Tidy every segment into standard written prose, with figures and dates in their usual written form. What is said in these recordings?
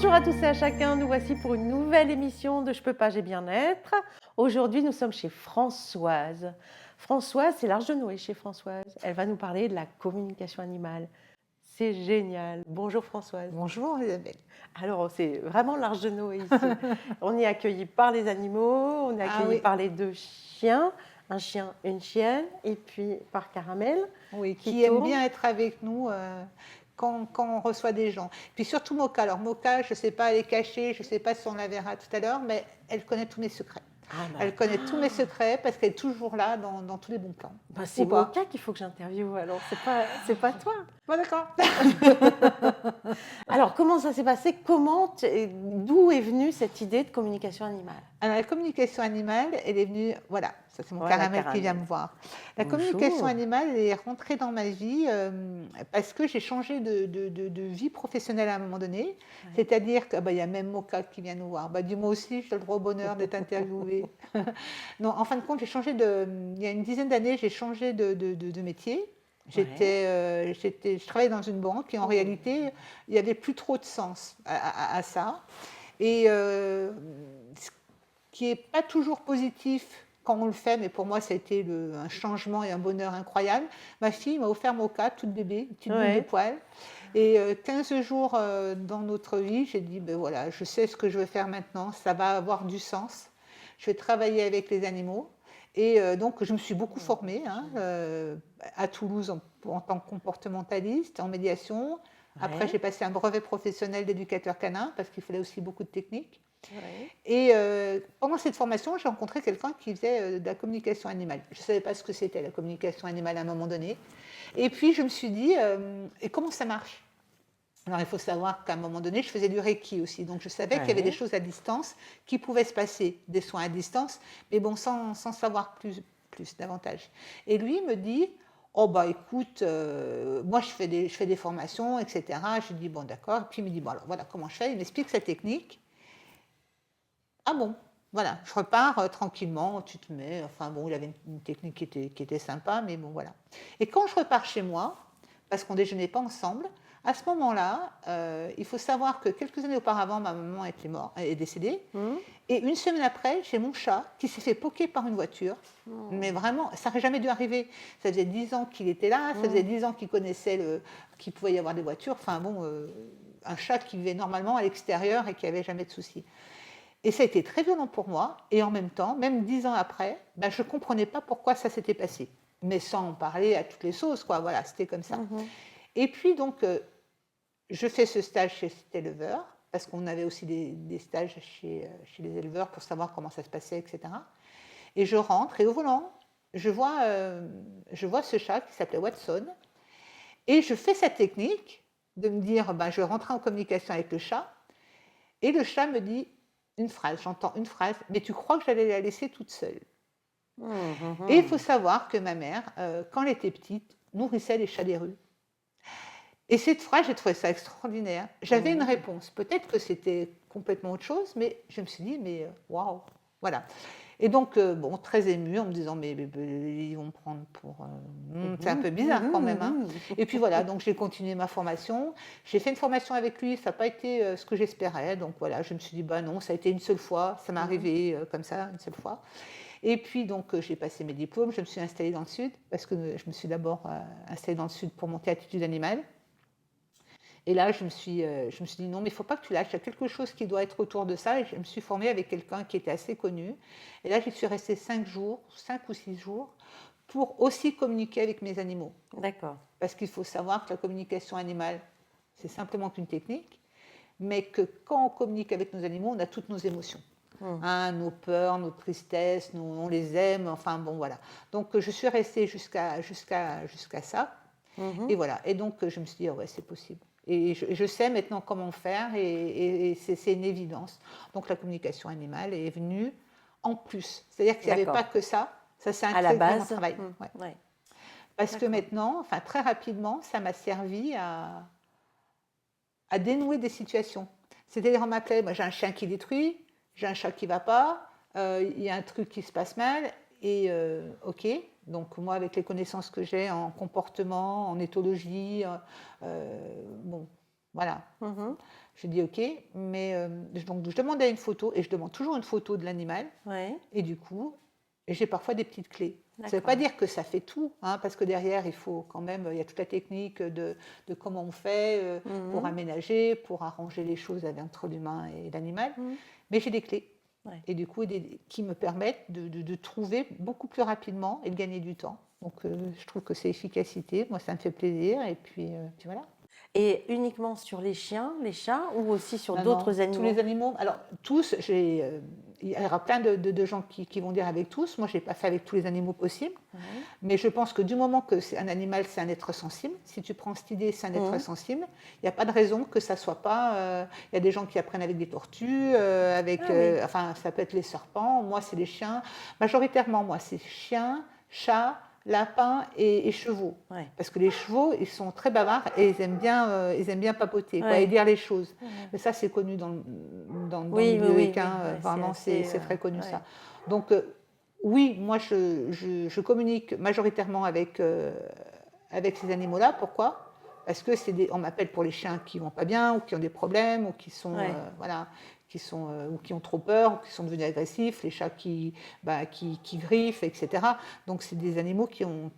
Bonjour à tous et à chacun, nous voici pour une nouvelle émission de Je peux pas, j'ai bien-être. Aujourd'hui, nous sommes chez Françoise. Françoise, c'est l'Arche de Noé chez Françoise. Elle va nous parler de la communication animale. C'est génial. Bonjour Françoise. Bonjour Isabelle. Alors, c'est vraiment l'Arche de Noé ici. On est accueillis par les animaux, on est Ah accueillis oui. par les deux chiens, un chien, une chienne, et puis par Caramel. Oui, qui qui aime tourne. bien être avec nous quand on reçoit des gens. Puis surtout Moka. Alors Moka, je ne sais pas, elle est cachée, je ne sais pas si on la verra tout à l'heure, mais elle connaît tous mes secrets. Ah bah, Elle connaît tous mes secrets parce qu'elle est toujours là dans tous les bons plans. bah, c'est Ou pas. Moka qu'il faut que j'interviewe, alors c'est pas toi. Bon, d'accord. Alors, comment ça s'est passé? D'où est venue cette idée de communication animale? Alors, la communication animale, elle est venue, voilà, ça c'est mon Voilà, Caramel qui Caramel. vient me voir. La Bonjour. communication animale, elle est rentrée dans ma vie parce que j'ai changé de vie professionnelle à un moment donné. Ouais. C'est-à-dire qu'il y a même Moka qui vient nous voir. Dis-moi aussi, j'ai le droit au bonheur d'être interviewée. Non, en fin de compte, il y a une dizaine d'années, j'ai changé de métier. Je travaillais dans une banque et en réalité, il n'y avait plus trop de sens à ça. Et ce qui n'est pas toujours positif quand on le fait, mais pour moi, ça a été un changement et un bonheur incroyable. Ma fille m'a offert Moka, toute bébé, une petite boule de poil. Et 15 jours dans notre vie, j'ai dit, ben voilà, je sais ce que je veux faire maintenant, ça va avoir du sens. Je vais travailler avec les animaux. Et donc, je me suis beaucoup formée à Toulouse en tant que comportementaliste, en médiation. Après, j'ai passé un brevet professionnel d'éducateur canin parce qu'il fallait aussi beaucoup de techniques. Ouais. Et pendant cette formation, j'ai rencontré quelqu'un qui faisait de la communication animale. Je ne savais pas ce que c'était la communication animale à un moment donné. Et puis, je me suis dit, et comment ça marche? Alors, il faut savoir qu'à un moment donné, je faisais du Reiki aussi. Donc, je savais qu'il y avait des choses à distance qui pouvaient se passer, des soins à distance, mais bon, sans savoir plus davantage. Et lui me dit, oh bah écoute, moi je fais des formations, etc. Je lui dis, bon d'accord. Et puis il me dit, bon alors voilà comment je fais. Il m'explique sa technique. Ah bon, voilà, je repars tranquillement, tu te mets, enfin bon, il avait une technique qui était sympa, mais bon voilà. Et quand je repars chez moi, parce qu'on ne déjeunait pas ensemble, à ce moment-là, il faut savoir que quelques années auparavant, ma maman est décédée. Et une semaine après, j'ai mon chat qui s'est fait poquer par une voiture. Mais vraiment, ça n'aurait jamais dû arriver. Ça faisait 10 ans qu'il était là, ça faisait 10 ans qu'il connaissait qu'il pouvait y avoir des voitures. Enfin bon, un chat qui vivait normalement à l'extérieur et qui n'avait jamais de soucis. Et ça a été très violent pour moi. Et en même temps, même 10 ans après, je ne comprenais pas pourquoi ça s'était passé. Mais sans en parler à toutes les sauces, quoi. Voilà, c'était comme ça. Et puis donc, je fais ce stage chez cet éleveur, parce qu'on avait aussi des stages chez les éleveurs pour savoir comment ça se passait, etc. Et je rentre, et au volant, je vois ce chat qui s'appelait Watson, et je fais cette technique de me dire, je rentrais en communication avec le chat, et le chat me dit une phrase, j'entends une phrase, mais tu crois que j'allais la laisser toute seule? Et il faut savoir que ma mère, quand elle était petite, nourrissait les chats des rues. Et cette phrase, j'ai trouvé ça extraordinaire. J'avais une réponse. Peut-être que c'était complètement autre chose, mais je me suis dit, mais waouh, voilà. Et donc, bon, très émue en me disant, mais ils vont me prendre pour... c'est un peu bizarre quand même. Hein. Et puis voilà, donc j'ai continué ma formation. J'ai fait une formation avec lui, ça n'a pas été ce que j'espérais. Donc voilà, je me suis dit, non, ça a été une seule fois, ça m'est arrivé comme ça, une seule fois. Et puis donc j'ai passé mes diplômes, je me suis installée dans le Sud, parce que je me suis d'abord installée dans le Sud pour monter Attitude Animale. Et là, je me suis dit non, mais il ne faut pas que tu lâches, il y a quelque chose qui doit être autour de ça. Et je me suis formée avec quelqu'un qui était assez connu. Et là, j'y suis restée 5 ou 6 jours, pour aussi communiquer avec mes animaux. D'accord. Parce qu'il faut savoir que la communication animale, c'est simplement qu'une technique, mais que quand on communique avec nos animaux, on a toutes nos émotions. Nos peurs, nos tristesses, on les aime, enfin bon, voilà. Donc, je suis restée jusqu'à ça. Et voilà. Et donc, je me suis dit, ouais, c'est possible. Et je sais maintenant comment faire et c'est une évidence. Donc la communication animale est venue en plus. C'est-à-dire qu'il n'y avait pas que ça c'est un très grand travail. Ouais. Parce que maintenant, enfin très rapidement, ça m'a servi à dénouer des situations. C'est-à-dire on m'appelait, moi j'ai un chien qui détruit, j'ai un chat qui ne va pas, il y a un truc qui se passe mal, et ok, donc moi avec les connaissances que j'ai en comportement, en éthologie, bon, Voilà. Mhm. Je dis OK, mais donc je demandais une photo et je demande toujours une photo de l'animal. Ouais, Et du coup, j'ai parfois des petites clés. Ça ne veut pas d'accord. dire que ça fait tout, hein, parce que derrière, il faut quand même, il y a toute la technique de comment on fait pour Mhm. aménager, pour arranger les choses entre l'humain et l'animal. Mhm. Mais j'ai des clés. Ouais. Et du coup, qui me permettent de trouver beaucoup plus rapidement et de gagner du temps. Donc, je trouve que c'est efficacité. Moi, ça me fait plaisir. Et puis voilà. Et uniquement sur les chiens, les chats ou aussi sur Non, non, d'autres tous les animaux? animaux. Alors, tous, il y aura plein de gens qui vont dire avec tous. Moi, je n'ai pas fait avec tous les animaux possibles. Ouais. Mais je pense que du moment que c'est un animal, c'est un être sensible. Si tu prends cette idée, c'est un être Mhm. sensible. Il n'y a pas de raison que ça soit pas. Il y a des gens qui apprennent avec des tortues, Ah oui, enfin, ça peut être les serpents. Moi, c'est les chiens. Majoritairement, moi, c'est chiens, chats, lapins et chevaux. ouais. Parce que les chevaux, ils sont très bavards et ils aiment bien papoter, quoi, et Ouais. dire les choses. Mhm. Mais ça, c'est connu dans le Oui, oui, milieu oui, équin. oui, ouais, c'est Vraiment, assez. c'est très connu Ouais. ça. Donc, oui, moi je communique majoritairement avec ces animaux-là. Pourquoi? Parce que on m'appelle pour les chiens qui vont pas bien ou qui ont des problèmes ou qui sont Ouais. voilà, ou qui ont trop peur ou qui sont devenus agressifs, les chats qui griffent, etc. Donc c'est des animaux qui ont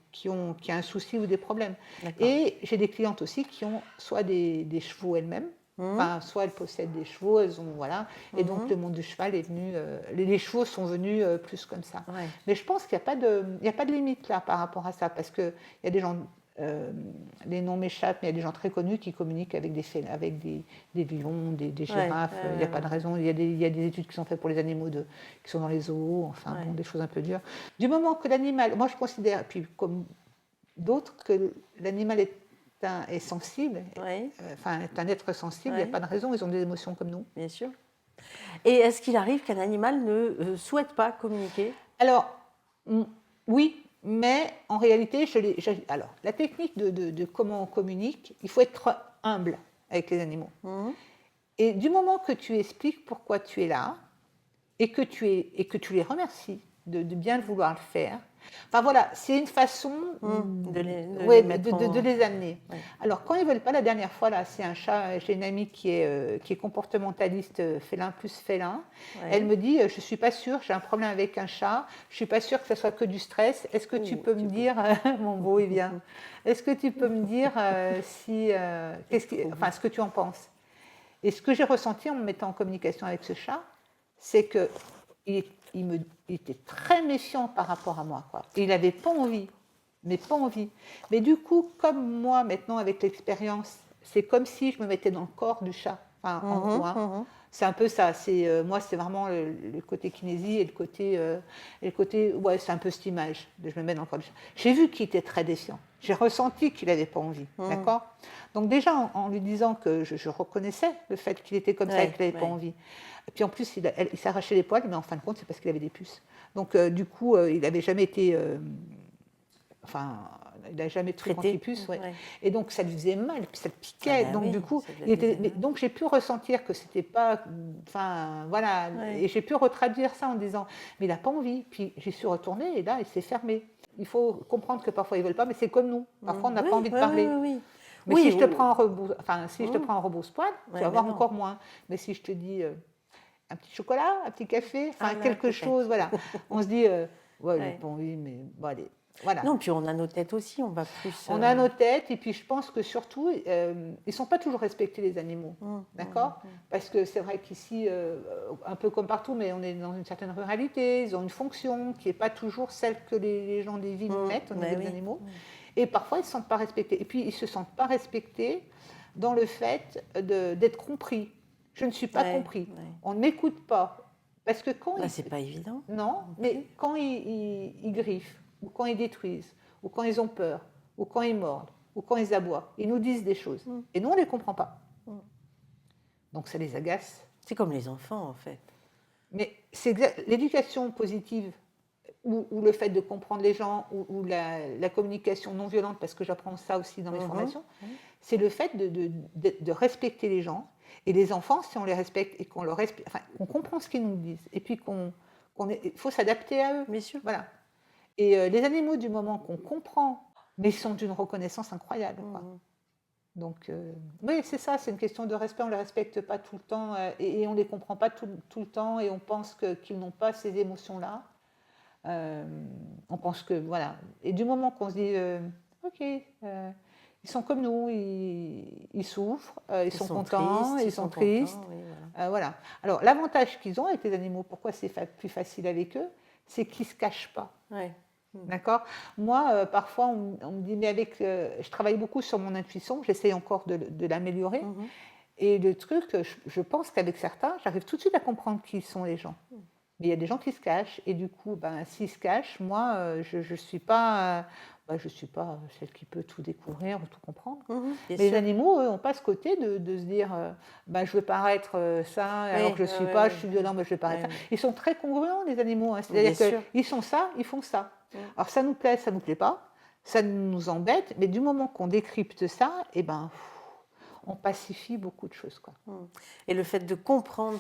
un souci ou des problèmes. D'accord. Et j'ai des clientes aussi qui ont soit des chevaux elles-mêmes. Mhm. Enfin, soit elles possèdent des chevaux, elles ont voilà, et donc Mhm. le monde du cheval est venu, les chevaux sont venus plus comme ça. Ouais. Mais je pense qu'il n'y a pas de limite là par rapport à ça, parce qu'il y a des gens, euh, les noms m'échappent, mais il y a des gens très connus qui communiquent avec des lions, des Ouais, girafes. Il n'y a pas de raison. Il y a des études qui sont faites pour les animaux qui sont dans les zoos, enfin ouais. bon, des choses un peu dures. Du moment que l'animal, moi je considère, puis comme d'autres, que l'animal est sensible, Ouais, enfin est un être sensible, il n'y a ouais, pas de raison, ils ont des émotions comme nous. bien sûr. Et est-ce qu'il arrive qu'un animal ne souhaite pas communiquer? Alors, oui, mais en réalité, alors, la technique de comment on communique, il faut être humble avec les animaux. Mhm. Et du moment que tu expliques pourquoi tu es là et que tu les remercies de bien vouloir le faire, enfin voilà, c'est une façon De les ouais, mettre de en. les amener. Ouais. Alors, quand ils ne veulent pas, la dernière fois, là, c'est un chat, j'ai une amie qui est comportementaliste félin plus félin. Ouais. Elle me dit, je ne suis pas sûre, j'ai un problème avec un chat, je ne suis pas sûre que ce soit que du stress. Est-ce que tu Ouh, peux me tu peux. dire, mon beau, il vient, est-ce que tu peux me dire Trop beau. ce que tu en penses? Et ce que j'ai ressenti en me mettant en communication avec ce chat, c'est que il était très méfiant par rapport à moi, quoi. Il n'avait pas envie, mais pas envie. Mais du coup, comme moi, maintenant, avec l'expérience, c'est comme si je me mettais dans le corps du chat, enfin, en gros, Mhm, hein. mhm. C'est un peu ça. Moi, c'est vraiment le côté kinésie et le côté, ouais, c'est un peu cette image de je me mets dans le corps du chat. J'ai vu qu'il était très défiant. J'ai ressenti qu'il n'avait pas envie, d'accord? Donc déjà, en lui disant que je reconnaissais le fait qu'il était comme ça et Ouais, qu'il n'avait pas ouais. envie. Et puis en plus, il s'arrachait les poils, mais en fin de compte, c'est parce qu'il avait des puces. Donc du coup, il n'avait jamais été, enfin, il n'a jamais pris Traité. anti-puce, ouais. Ouais. Et donc ça lui faisait mal, puis ça le Ah piquait. bah Donc oui, du coup, ça doit lui faire mal. donc j'ai pu ressentir que c'était pas, enfin voilà, Ouais. et j'ai pu retraduire ça en disant, mais il n'a pas envie. Puis j'ai su retourner et là, il s'est fermé. Il faut comprendre que parfois ils veulent pas, mais c'est comme nous. Parfois, on n'a Oui, pas envie de oui, oui, parler. oui, oui. Mais Oui, si je te prends si je te Mmh. prends en rebrousse-poil, tu Ouais, vas ben voir non. encore moins. Mais si je te dis un petit chocolat, un petit café, Ah enfin là, quelque peut-être. chose, voilà. On se dit, ouais, j'ai Ouais. pas envie, mais bon, allez. Voilà. Non, puis on a nos têtes aussi, on va plus. On a nos têtes, et puis je pense que surtout, ils ne sont pas toujours respectés, les animaux. D'accord? Parce que c'est vrai qu'ici, un peu comme partout, mais on est dans une certaine ruralité, ils ont une fonction qui n'est pas toujours celle que les gens des villes mettent au niveau Ben des oui. animaux. Et parfois, ils ne se sentent pas respectés. Et puis, ils ne se sentent pas respectés dans le fait d'être compris. Je ne suis pas Ouais, compris. ouais. On ne m'écoute pas. Parce que Bah, c'est pas évident. non, mais quand ils griffent, ou quand ils détruisent, ou quand ils ont peur, ou quand ils mordent, ou quand ils aboient, ils nous disent des choses. Et nous, on ne les comprend pas. Donc ça les agace. C'est comme les enfants, en fait. Mais c'est l'éducation positive, ou le fait de comprendre les gens, ou la communication non violente, parce que j'apprends ça aussi dans mes formations, c'est le fait de respecter les gens. Et les enfants, si on les respecte et qu'on leur respecte, enfin, qu'on comprend ce qu'ils nous disent, et puis il faut s'adapter à eux. Bien sûr. Voilà. Et les animaux, du moment qu'on comprend, mais ils sont d'une reconnaissance incroyable, quoi. Donc, oui, c'est ça, c'est une question de respect. On ne les respecte pas tout le temps et on ne les comprend pas tout le temps et on pense qu'ils n'ont pas ces émotions-là. On pense que, voilà. Et du moment qu'on se dit, OK, ils sont comme nous, ils souffrent, ils sont contents, tristes, ils sont tristes. contents, oui, voilà. Voilà. Alors, l'avantage qu'ils ont avec les animaux, pourquoi c'est plus facile avec eux, c'est qu'ils ne se cachent pas. Ouais. D'accord. Moi, parfois, on me dit, mais je travaille beaucoup sur mon intuition, j'essaye encore de l'améliorer. Mhm. Et le truc, je pense qu'avec certains, j'arrive tout de suite à comprendre qui sont les gens. Mais il y a des gens qui se cachent, et du coup, s'ils se cachent, moi, je ne suis pas, je suis pas celle qui peut tout découvrir ou tout comprendre. Mhm, bien Mais les sûr. animaux, eux, n'ont pas ce côté de se dire, je veux paraître ça, alors que je ne suis pas, je suis violent, mais je vais paraître ça. Ils sont très congruents, les animaux. Hein. C'est-à-dire Bien sûr. qu'ils sont ça, ils font ça. Mm. Alors ça nous plaît, ça nous plaît pas, ça nous embête, mais du moment qu'on décrypte ça, on pacifie beaucoup de choses, quoi. Et le fait de comprendre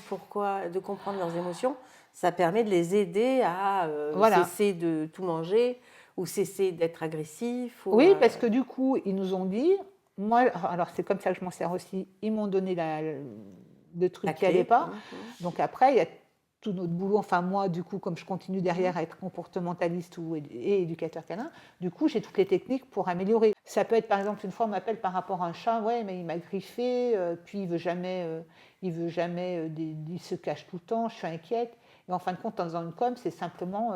de comprendre leurs émotions, ça permet de les aider à Voilà. cesser de tout manger ou cesser d'être agressif. Oui, parce que du coup, ils nous ont dit, moi, alors c'est comme ça que je m'en sers aussi, ils m'ont donné le truc qui n'allait pas. Donc après, il y a tout notre boulot, enfin moi, du coup, comme je continue derrière à être comportementaliste et éducateur canin, du coup, j'ai toutes les techniques pour améliorer. Ça peut être, par exemple, une fois, on m'appelle par rapport à un chat, ouais, mais il m'a griffé, puis il se cache tout le temps, je suis inquiète. Et en fin de compte, dans une com, c'est simplement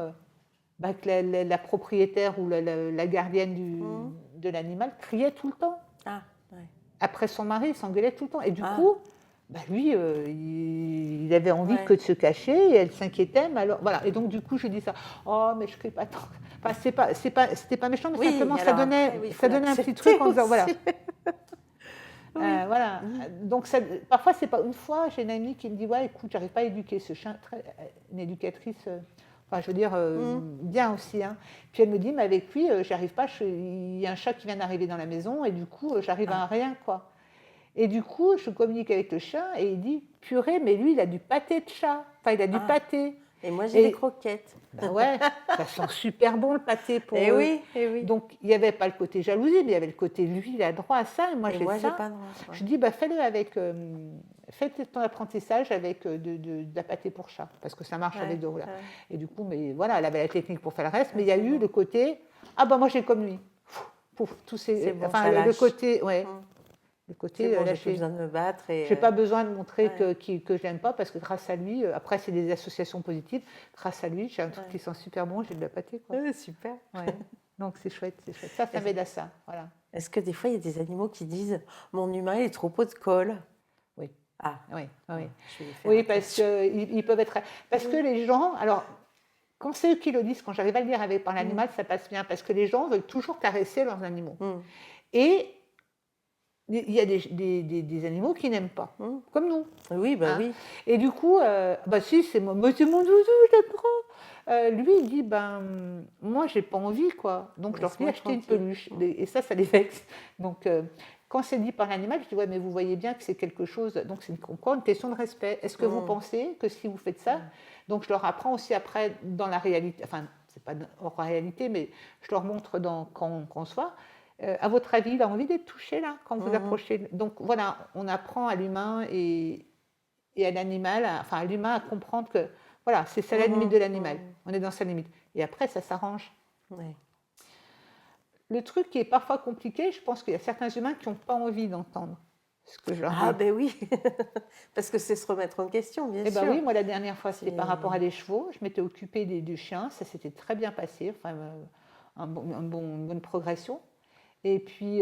que la propriétaire ou la gardienne de l'animal criait tout le temps. Ah, ouais. Après son mari, il s'engueulait tout le temps. Et du coup, lui, il avait envie Ouais. que de se cacher et elle s'inquiétait. Mais alors, voilà. Et donc, du coup, je dis ça. Oh, mais je ne crie pas tant. Enfin, c'était pas méchant, mais Oui, simplement, mais ça alors donnait, après, oui, il faut ça donnait un petit l'accepter truc en disant, voilà. aussi. Oui. Voilà. Donc, parfois, c'est pas. Une fois, j'ai une amie qui me dit, ouais, écoute, j'arrive pas à éduquer ce chien. Une éducatrice. Enfin, je veux dire, bien aussi. Hein. Puis elle me dit, mais avec lui, j'arrive pas. Il y a un chat qui vient d'arriver dans la maison et du coup, j'arrive à rien, quoi. Et du coup, je communique avec le chat et il dit, purée, mais lui, il a du pâté de chat. Enfin, il a du pâté. Et moi, j'ai des croquettes. Ouais, ça sent super bon le pâté pour eux. Oui, et oui. Donc, il n'y avait pas le côté jalousie, mais il y avait le côté, lui, il a droit à ça et moi, j'ai ça. Pas droit. Ouais. Je dis, fais-le avec... fais ton apprentissage avec de la pâté pour chat, parce que ça marche avec de rouleaux. Ouais. Et du coup, mais voilà, elle avait la technique pour faire le reste, mais il y a eu le côté, moi, j'ai comme lui. Tous ces, bon, enfin, le côté, ouais. Le côté, bon, j'ai pas besoin de me battre. J'ai pas besoin de montrer que je l'aime pas parce que grâce à lui, après c'est des associations positives, grâce à lui, j'ai un truc qui sent super bon, j'ai de la pâté. Quoi. Super. Ouais. Donc c'est chouette, c'est chouette. Ça m'aide à ça. Voilà. Est-ce que des fois il y a des animaux qui disent mon humain il est trop pot de colle? Oui. Ah. Oui, oui. Oui, parce qu'ils peuvent être. Parce que les gens, alors. Quand c'est eux qui le disent, quand j'arrive à le dire par l'animal, ça passe bien parce que les gens veulent toujours caresser leurs animaux. Et il y a des animaux qui n'aiment pas, comme nous. Oui, oui. Et du coup, si, c'est mon doudou, je le prends. Lui, il dit, moi, j'ai pas envie, quoi. Donc, je leur dis, achetez une peluche. Et ça les vexe. Donc, quand c'est dit par l'animal, je dis, ouais, mais vous voyez bien que c'est quelque chose. Donc, c'est encore une question de respect. Est-ce que vous pensez que si vous faites ça, donc je leur apprends aussi après dans la réalité, enfin, c'est pas hors réalité, mais je leur montre quand on se voit. À votre avis, il a envie d'être touché là quand vous approchez. Donc voilà, on apprend à l'humain et à l'animal, à l'humain à comprendre que voilà, c'est ça la limite de l'animal. On est dans sa limite. Et après, ça s'arrange. Ouais. Le truc qui est parfois compliqué, je pense qu'il y a certains humains qui n'ont pas envie d'entendre ce que je leur dis. Oui, parce que c'est se remettre en question, bien sûr. Oui, moi la dernière fois, c'était par rapport à des chevaux. Je m'étais occupée du chien, ça s'était très bien passé, enfin, une bonne progression. Et puis,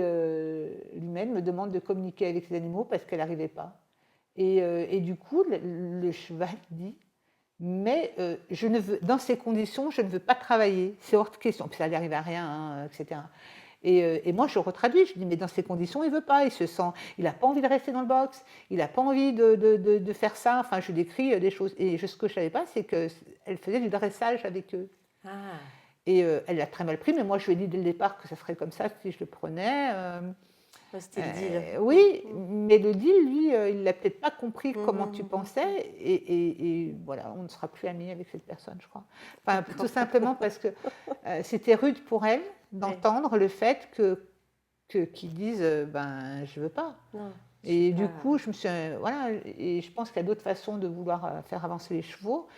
l'humaine me demande de communiquer avec les animaux parce qu'elle n'arrivait pas. Et du coup, le cheval dit, mais dans ces conditions, je ne veux pas travailler. C'est hors de question. Puis ça n'arrive à rien, etc. Et moi, je retraduis. Je dis, mais dans ces conditions, il ne veut pas. Il n'a pas envie de rester dans le box. Il n'a pas envie de faire ça. Enfin, je décris des choses. Et ce que je ne savais pas, c'est qu'elle faisait du dressage avec eux. Ah. Et elle l'a très mal pris, mais moi je lui ai dit dès le départ que ça serait comme ça si je le prenais. C'était le deal. Oui, mais le deal, lui, il n'a peut-être pas compris comment tu pensais. Et voilà, on ne sera plus amis avec cette personne, je crois. Enfin, tout simplement parce que c'était rude pour elle d'entendre le fait que qui disent ben je veux pas. Non, Et du pas... coup, je me suis voilà, et je pense qu'il y a d'autres façons de vouloir faire avancer les chevaux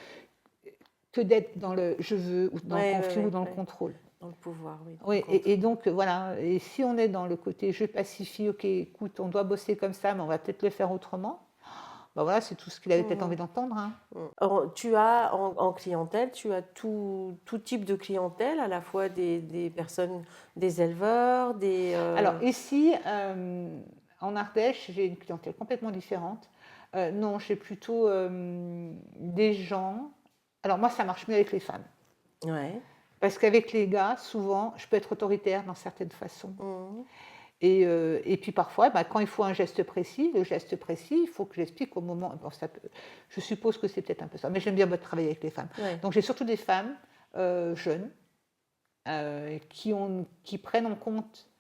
que d'être dans le je veux ou dans le conflit ou dans le ouais. contrôle. Dans le pouvoir, oui. Oui, et donc voilà, et si on est dans le côté je pacifie, ok, écoute, on doit bosser comme ça, mais on va peut-être le faire autrement. Ben voilà, c'est tout ce qu'il avait peut-être envie d'entendre. Hein. Tu as en clientèle, tu as tout type de clientèle, à la fois des personnes, des éleveurs, des... Alors ici, en Ardèche, j'ai une clientèle complètement différente. Non, j'ai plutôt des gens. Alors moi, ça marche mieux avec les femmes. Ouais. Parce qu'avec les gars, souvent, je peux être autoritaire dans certaines façons. Mhm. Et puis parfois, bah, quand il faut un geste précis, le geste précis, il faut que j'explique au moment. Bon, je suppose que c'est peut-être un peu ça, mais j'aime bien travailler avec les femmes. Ouais. Donc j'ai surtout des femmes jeunes qui prennent en compte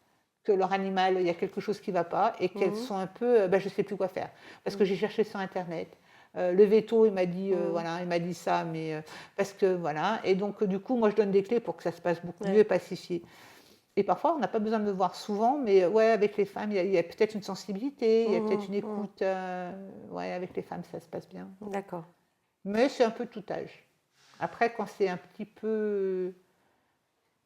que leur animal, il y a quelque chose qui ne va pas et qu'elles sont un peu, je ne sais plus quoi faire. Parce que j'ai cherché sur Internet. Le veto, il m'a dit, voilà, il m'a dit ça, mais parce que voilà. Et donc, du coup, moi, je donne des clés pour que ça se passe beaucoup mieux et pacifié. Et parfois, on n'a pas besoin de me voir souvent, mais ouais, avec les femmes, il y a peut-être une sensibilité, il y a peut-être une écoute. Ouais, avec les femmes, ça se passe bien. D'accord. Mais c'est un peu tout âge. Après, quand c'est un petit peu...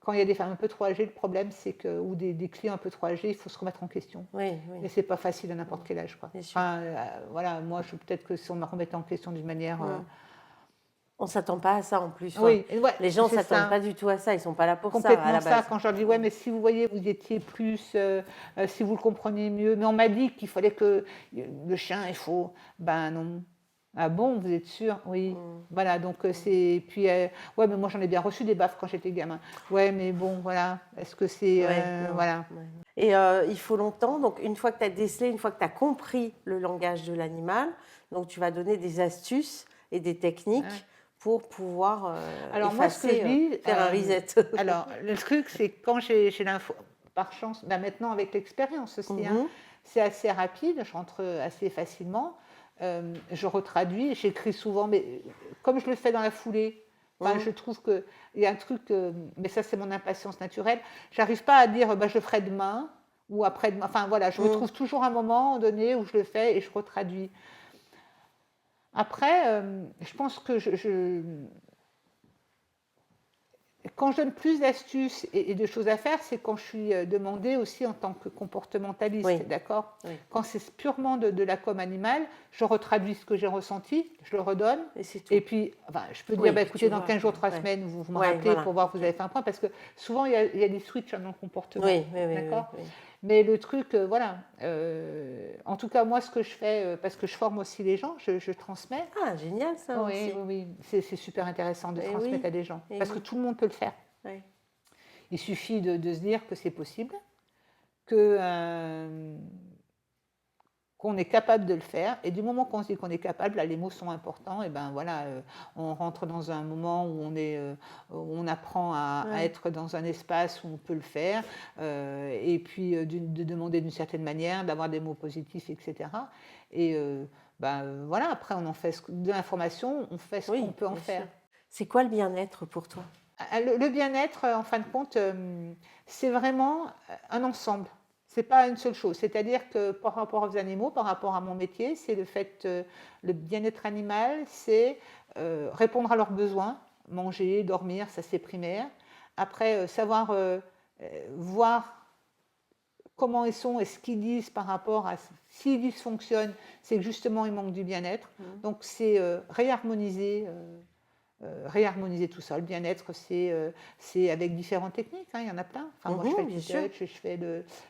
Quand il y a des femmes un peu trop âgées, le problème, c'est que... Ou des clients un peu trop âgés, il faut se remettre en question. Oui. Et c'est pas facile à n'importe quel âge, quoi. Enfin, voilà, moi, peut-être que si on me remettait en question d'une manière... On ne s'attend pas à ça en plus. Oui, ouais, les gens ne c'est s'attendent ça. pas du tout à ça, ils ne sont pas là pour ça Complètement à la base. Quand je leur dis, ouais, mais si vous voyez, vous étiez plus, si vous le compreniez mieux. Mais on m'a dit qu'il fallait que le chien, il faut. Ben non. Ah bon, vous êtes sûr? Oui. Voilà, donc c'est. Puis, ouais, mais moi j'en ai bien reçu des baffes quand j'étais gamin. Ouais, mais bon, voilà. Est-ce que c'est. Voilà. Ouais. Et il faut longtemps, donc une fois que tu as décelé, une fois que tu as compris le langage de l'animal, donc tu vas donner des astuces et des techniques pour pouvoir alors effacer, moi, ce que je dis, faire un reset. Alors, le truc, c'est quand j'ai l'info, par chance, maintenant avec l'expérience aussi, c'est assez rapide, je rentre assez facilement, je retraduis, j'écris souvent, mais comme je le fais dans la foulée, je trouve qu'il y a un truc, mais ça c'est mon impatience naturelle, j'arrive pas à dire je le ferai demain ou après-demain, enfin voilà, je me trouve toujours un moment donné où je le fais et je retraduis. Après, je pense que quand je donne plus d'astuces et de choses à faire, c'est quand je suis demandée aussi en tant que comportementaliste, d'accord ? Quand c'est purement de la com animale, je retraduis ce que j'ai ressenti, je le redonne, et puis je peux dire, écoutez, dans 15 jours, 3 semaines, vous me rappelez pour voir que vous avez fait un point, parce que souvent, il y a des switches dans le comportement, d'accord ? Mais le truc, voilà, en tout cas, moi, ce que je fais, parce que je forme aussi les gens, je transmets. Ah, génial ça aussi. Oui, c'est super intéressant de transmettre à des gens, parce que tout le monde peut le faire. Il suffit de se dire que c'est possible, qu'on est capable de le faire, et du moment qu'on se dit qu'on est capable, là, les mots sont importants, et ben voilà, on rentre dans un moment où on apprend à être dans un espace où on peut le faire, et puis de demander d'une certaine manière, d'avoir des mots positifs, etc. Et voilà, après on en fait de l'information, on fait ce qu'on peut en faire. C'est quoi le bien-être pour toi ? Le bien-être, en fin de compte, c'est vraiment un ensemble. C'est pas une seule chose. C'est-à-dire que par rapport aux animaux, par rapport à mon métier, c'est le fait, le bien-être animal, c'est répondre à leurs besoins, manger, dormir, ça c'est primaire. Après, savoir voir comment ils sont et ce qu'ils disent par rapport à s'ils dysfonctionnent, c'est que justement ils manquent du bien-être. Donc c'est réharmoniser tout ça. Le bien-être, c'est avec différentes techniques, il y en a plein. Enfin, moi, je fais le touch,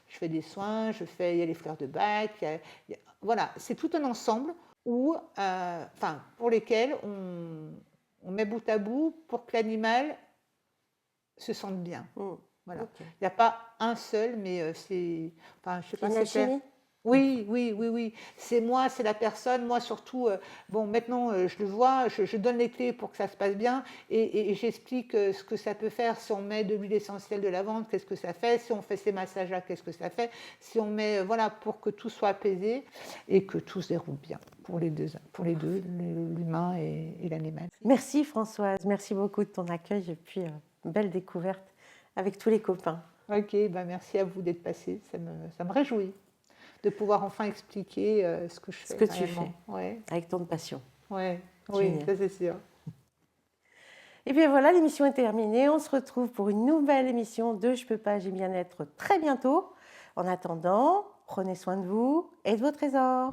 je fais des soins, il y a les fleurs de bac. Voilà, c'est tout un ensemble pour lesquels on met bout à bout pour que l'animal se sente bien. Voilà. Il n'y a pas un seul, mais c'est... Enfin, je sais pas, c'est clair. Oui. C'est moi, c'est la personne. Moi, surtout, maintenant, je le vois, je donne les clés pour que ça se passe bien et j'explique ce que ça peut faire si on met de l'huile essentielle de lavande, qu'est-ce que ça fait, si on fait ces massages-là, qu'est-ce que ça fait, si on met, pour que tout soit apaisé et que tout se déroule bien pour les deux, l'humain et l'animal. Merci Françoise, merci beaucoup de ton accueil et puis belle découverte avec tous les copains. Ok, bah merci à vous d'être passé. Ça me réjouit de pouvoir enfin expliquer ce que je Ce fais que tu réellement. fais Ouais, avec tant de passion. ouais, oui, Génial. ça c'est sûr. Et bien voilà, l'émission est terminée. On se retrouve pour une nouvelle émission de Je peux pas, j'ai bien-être très bientôt. En attendant, prenez soin de vous et de vos trésors.